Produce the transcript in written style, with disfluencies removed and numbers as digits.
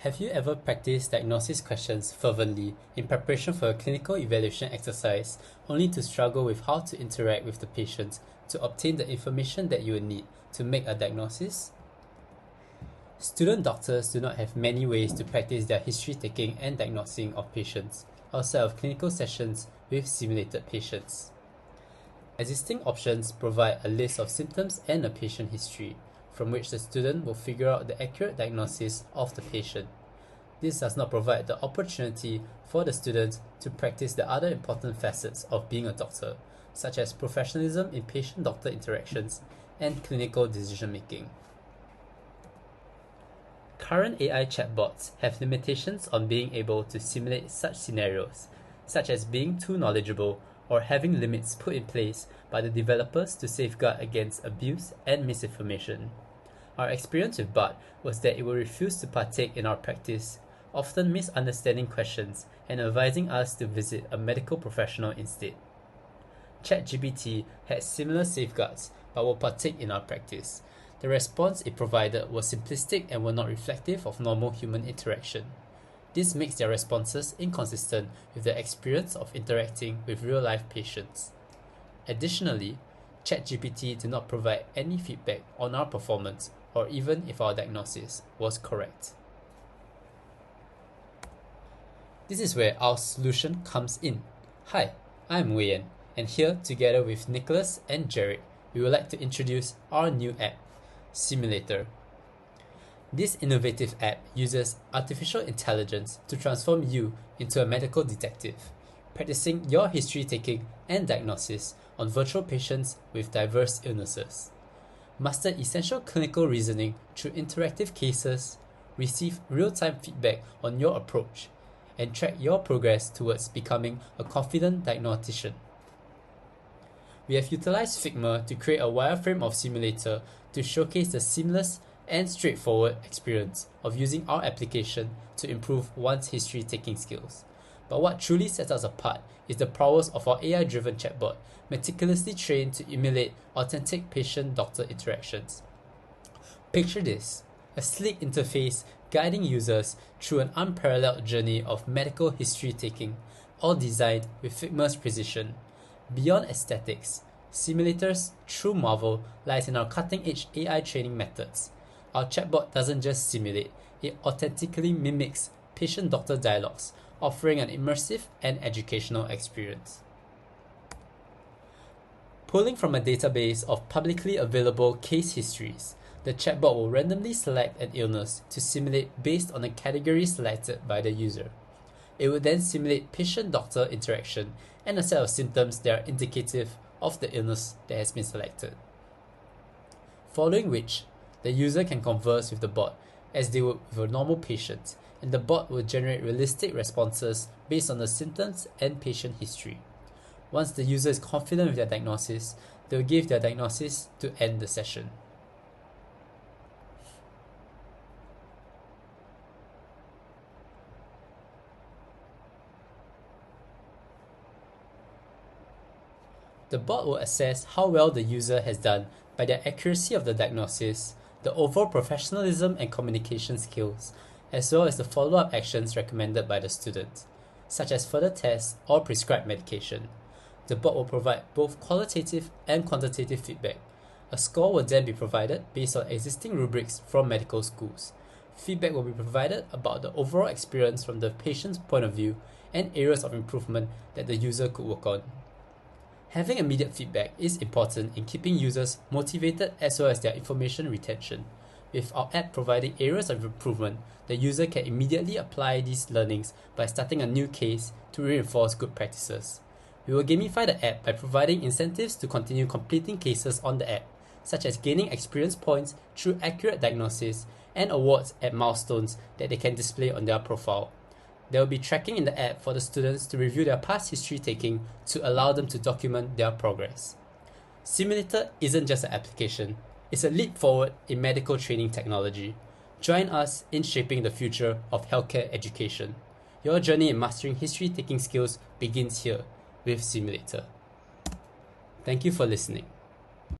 Have you ever practiced diagnosis questions fervently in preparation for a clinical evaluation exercise, only to struggle with how to interact with the patient to obtain the information that you will need to make a diagnosis? Student doctors do not have many ways to practice their history taking and diagnosing of patients outside of clinical sessions with simulated patients. Existing options provide a list of symptoms and a patient history, from which the student will figure out the accurate diagnosis of the patient. This does not provide the opportunity for the student to practice the other important facets of being a doctor, such as professionalism in patient-doctor interactions and clinical decision-making. Current AI chatbots have limitations on being able to simulate such scenarios, such as being too knowledgeable or having limits put in place by the developers to safeguard against abuse and misinformation. Our experience with Bart was that it will refuse to partake in our practice, often misunderstanding questions and advising us to visit a medical professional instead. ChatGPT had similar safeguards but will partake in our practice. The response it provided was simplistic and were not reflective of normal human interaction. This makes their responses inconsistent with the experience of interacting with real-life patients. Additionally, ChatGPT did not provide any feedback on our performance or even if our diagnosis was correct. This is where our solution comes in. Hi, I'm Wei-Yan, and here together with Nicholas and Jared, we would like to introduce our new app, Simulator. This innovative app uses artificial intelligence to transform you into a medical detective, practicing your history taking and diagnosis on virtual patients with diverse illnesses. Master essential clinical reasoning through interactive cases, receive real-time feedback on your approach, and track your progress towards becoming a confident diagnostician. We have utilized Figma to create a wireframe of Simulator to showcase the seamless and straightforward experience of using our application to improve one's history-taking skills. But what truly sets us apart is the prowess of our AI-driven chatbot, meticulously trained to emulate authentic patient-doctor interactions. Picture this, a sleek interface guiding users through an unparalleled journey of medical history-taking, all designed with Figma's precision. Beyond aesthetics, Simulator's true marvel lies in our cutting-edge AI training methods. Our chatbot doesn't just simulate, it authentically mimics patient-doctor dialogues, offering an immersive and educational experience. Pulling from a database of publicly available case histories, the chatbot will randomly select an illness to simulate based on a category selected by the user. It will then simulate patient-doctor interaction and a set of symptoms that are indicative of the illness that has been selected. Following which, the user can converse with the bot as they would with a normal patient, and the bot will generate realistic responses based on the symptoms and patient history. Once the user is confident with their diagnosis, they will give their diagnosis to end the session. The bot will assess how well the user has done by the accuracy of the diagnosis, the overall professionalism and communication skills, as well as the follow-up actions recommended by the student, such as further tests or prescribed medication. The bot will provide both qualitative and quantitative feedback. A score will then be provided based on existing rubrics from medical schools. Feedback will be provided about the overall experience from the patient's point of view and areas of improvement that the user could work on. Having immediate feedback is important in keeping users motivated as well as their information retention. With our app providing areas of improvement, the user can immediately apply these learnings by starting a new case to reinforce good practices. We will gamify the app by providing incentives to continue completing cases on the app, such as gaining experience points through accurate diagnosis and awards at milestones that they can display on their profile. There will be tracking in the app for the students to review their past history taking to allow them to document their progress. Simulator isn't just an application, it's a leap forward in medical training technology. Join us in shaping the future of healthcare education. Your journey in mastering history taking skills begins here with Simulator. Thank you for listening.